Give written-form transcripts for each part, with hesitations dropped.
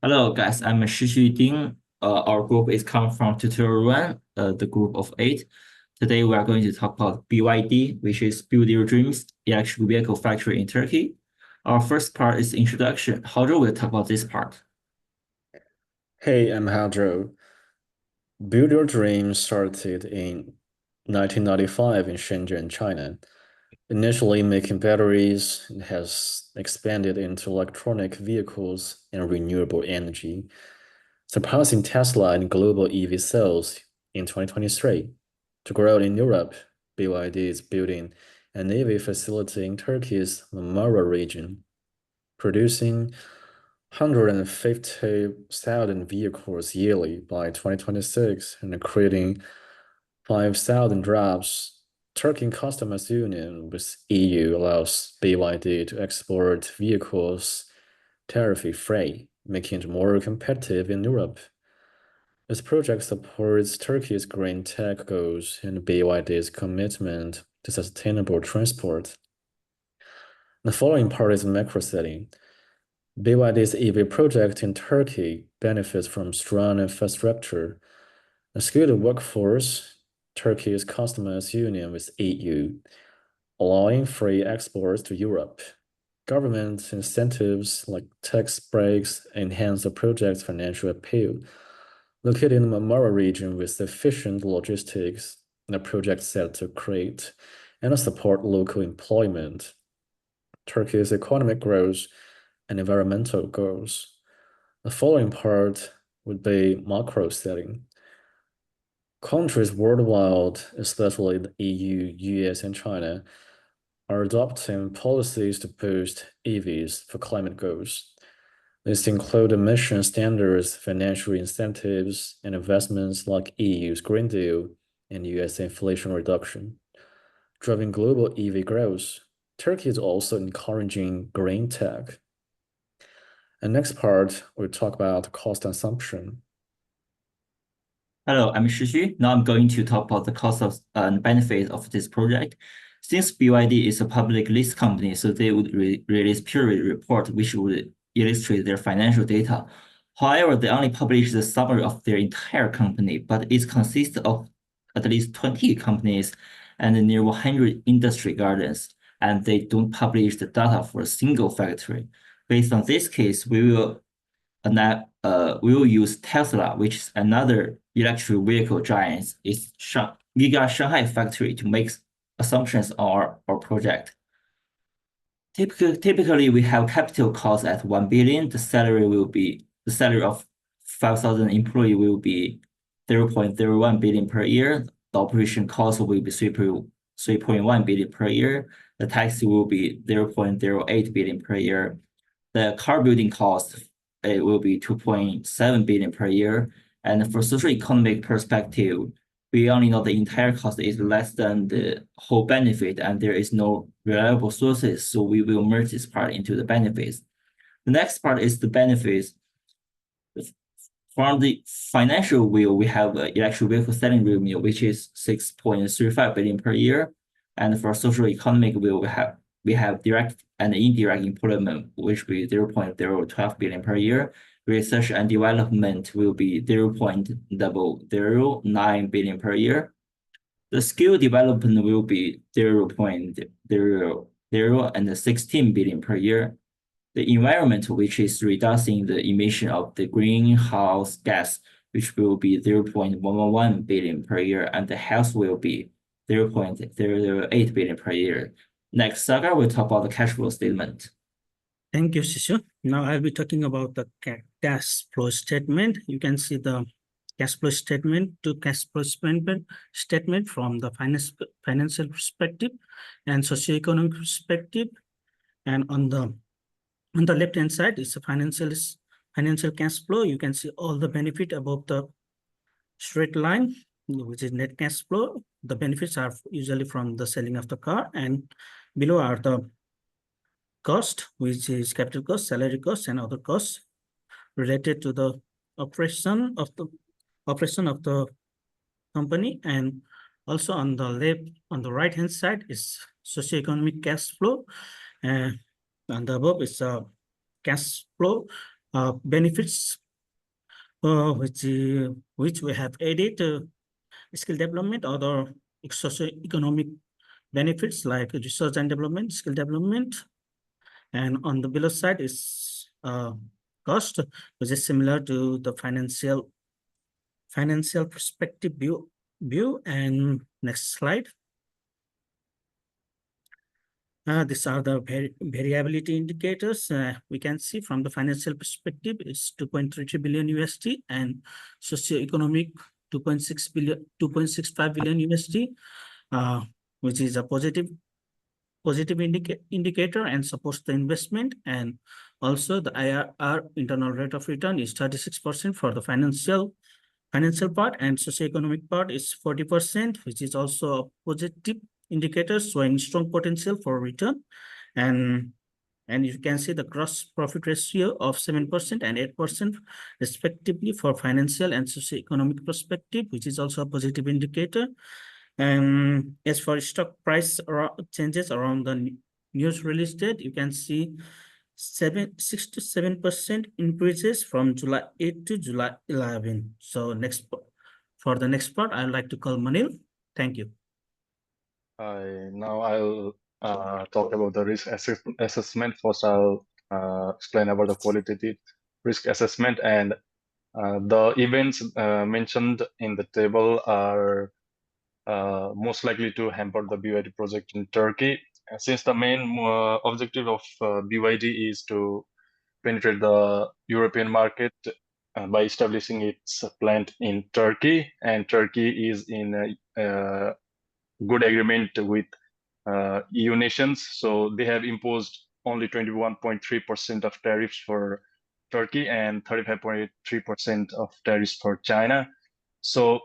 Hello, guys. I'm Shixu Ding. Our group is come from tutorial one, the group of 8. Today, we are going to talk about BYD, which is Build Your Dreams Electric Vehicle Factory in Turkey. Our first part is introduction. Haozhou will talk about this part. Hey, I'm Hadro. Build Your Dream started in 1995 in Shenzhen, China. Initially making batteries, it has expanded into electronic vehicles and renewable energy, surpassing Tesla in global EV sales in 2023. To grow in Europe, BYD is building an EV facility in Turkey's Marmara region, producing 150,000 vehicles yearly by 2026 and creating 5,000 jobs. Turkey Customs Union with EU allows BYD to export vehicles tariff-free, making it more competitive in Europe. This project supports Turkey's green tech goals and BYD's commitment to sustainable transport. The following part is macro setting. BYD's EV project in Turkey benefits from strong infrastructure, a skilled workforce, Turkey's customs union with EU, allowing free exports to Europe. Government incentives like tax breaks enhance the project's financial appeal. Located in the Marmara region with efficient logistics, the project set to create and support local employment. Turkey's economic growth and environmental goals. The following part would be macro setting. Countries worldwide, especially the EU, US, and China, are adopting policies to boost EVs for climate goals. These include emission standards, financial incentives, and investments like EU's Green Deal and US Inflation Reduction. Driving global EV growth, Turkey is also encouraging green tech. And next part, we'll talk about cost assumption. Hello, I'm Shixu. Now I'm going to talk about the cost of and benefits of this project. Since BYD is a public list company, so they would release period report which would illustrate their financial data. However, they only publish the summary of their entire company, but it consists of at least 20 companies and near 100 industry gardens, and they don't publish the data for a single factory. Based on this case, we will use Tesla, which is another electric vehicle giant, its Giga Shanghai factory to make assumptions on our project. Typically, we have capital costs at 1 billion. The salary of 5,000 employees will be 0.01 billion per year. The operation cost will be 3.1 billion per year. The tax will be 0.08 billion per year. The car building cost it will be 2.7 billion per year. And for social economic perspective, we only know the entire cost is less than the whole benefit, and there is no reliable sources. So we will merge this part into the benefits. The next part is the benefits. From the financial view, we have electric vehicle selling revenue, which is 6.35 billion per year. And for social economic view, we have direct and indirect employment, which will be 0.012 billion per year. Research and development will be 0.009 billion per year. The skill development will be 0.0016 billion per year. The environment, which is reducing the emission of the greenhouse gas, which will be 0.111 billion per year, and the health will be 0.008 billion per year. Next, Sagar will talk about the cash flow statement. Thank you, Shishu. Now I'll be talking about the cash flow statement. You can see the cash flow statement to cash flow statement from the financial perspective and socioeconomic perspective. And on the left-hand side is the financial cash flow. You can see all the benefit above the straight line, which is net cash flow. The benefits are usually from the selling of the car, and below are the cost, which is capital cost, salary cost, and other costs related to the operation of the company. And also on the right hand side is socioeconomic cash flow, and on the above is cash flow benefits which we have added skill development, other socio-economic benefits like research and development, skill development. And on the below side is cost, which is similar to the financial perspective view. And next slide. These are the variability indicators. We can see from the financial perspective, it's 2.33 billion USD, and socioeconomic 2.65 billion USD, which is a positive indicator and supports the investment. And also the IRR, internal rate of return, is 36% for the financial part, and socioeconomic part is 40%, which is also a positive indicator showing strong potential for return. And you can see the gross profit ratio of 7% and 8% respectively for financial and socioeconomic perspective, which is also a positive indicator. And as for stock price changes around the news release date, you can see 6 to 7% increases from July 8 to July 11. So for the next part, I'd like to call Manil. Thank you. Now I'll talk about the risk assessment. First, I'll explain about the qualitative risk assessment, and the events mentioned in the table are most likely to hamper the BYD project in Turkey. Since the main objective of BYD is to penetrate the European market by establishing its plant in Turkey, and Turkey is in a good agreement with EU nations, so they have imposed only 21.3% of tariffs for Turkey and 35.3% of tariffs for China. So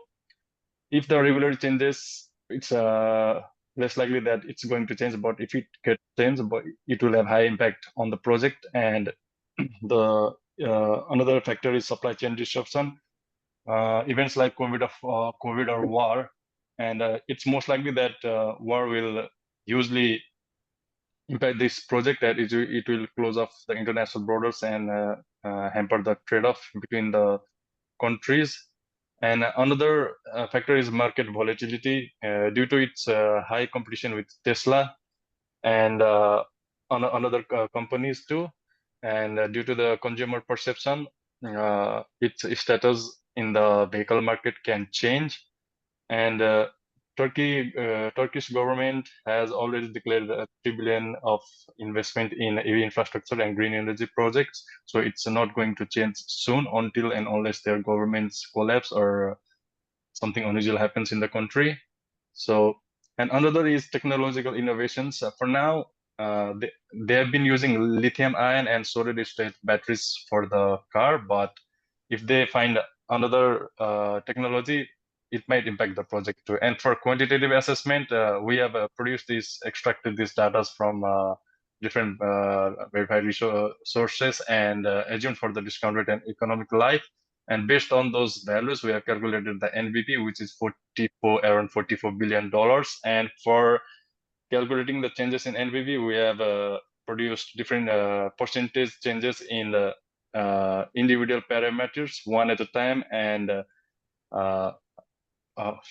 if the regulatory changes, it's less likely that it's going to change, but if it gets changed, but it will have high impact on the project. And the another factor is supply chain disruption. Events like COVID or war, and it's most likely that war will usually impact this project, that it will close off the international borders and hamper the trade-off between the countries. And another factor is market volatility due to its high competition with Tesla and other companies too. And due to the consumer perception, its status in the vehicle market can change. And Turkish government has already declared 3 billion of investment in EV infrastructure and green energy projects. So it's not going to change soon until and unless their governments collapse or something unusual happens in the country. So, and another is technological innovations. For now, they have been using lithium ion and solid state batteries for the car, but if they find another technology, it might impact the project too. And for quantitative assessment, we have extracted these data from different verified sources and assumed for the discount rate and economic life. And based on those values, we have calculated the NBP, which is around $44 billion. And for calculating the changes in NBP, we have produced different percentage changes in the individual parameters one at a time, and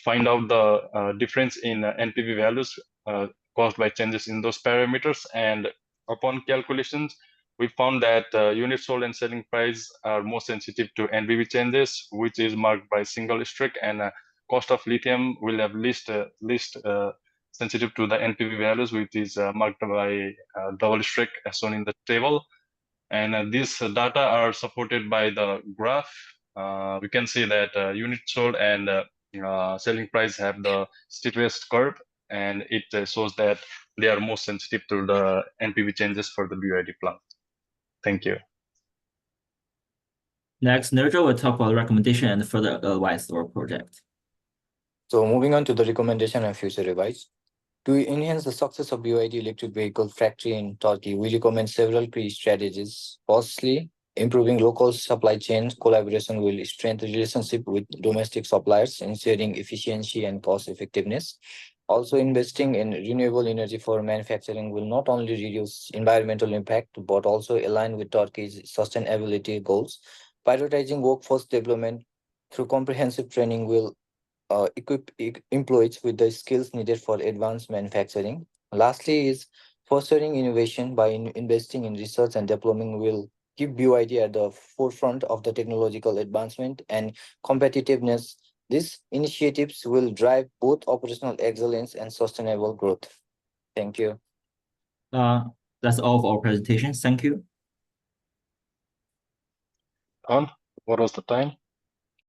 find out the difference in NPV values caused by changes in those parameters. And upon calculations, we found that units sold and selling price are more sensitive to NPV changes, which is marked by single streak, and cost of lithium will have least sensitive to the NPV values, which is marked by double streak as shown in the table. And these data are supported by the graph. We can see that units sold and selling price have the steepest curve, and it shows that they are most sensitive to the NPV changes for the BYD plant. Thank you. Next, Nerja will talk about recommendation and further advice to our project. So moving on to the recommendation and future advice. To enhance the success of BYD electric vehicle factory in Turkey, we recommend several key strategies. Firstly, improving local supply chain collaboration will strengthen relationship with domestic suppliers, ensuring efficiency and cost effectiveness. Also, investing in renewable energy for manufacturing will not only reduce environmental impact, but also align with Turkey's sustainability goals. Prioritizing workforce development through comprehensive training will equip employees with the skills needed for advanced manufacturing. Lastly, is fostering innovation by investing in research and development will keep BYD at the forefront of the technological advancement and competitiveness. These initiatives will drive both operational excellence and sustainable growth. Thank you. That's all for our presentation. Thank you. Done. What was the time?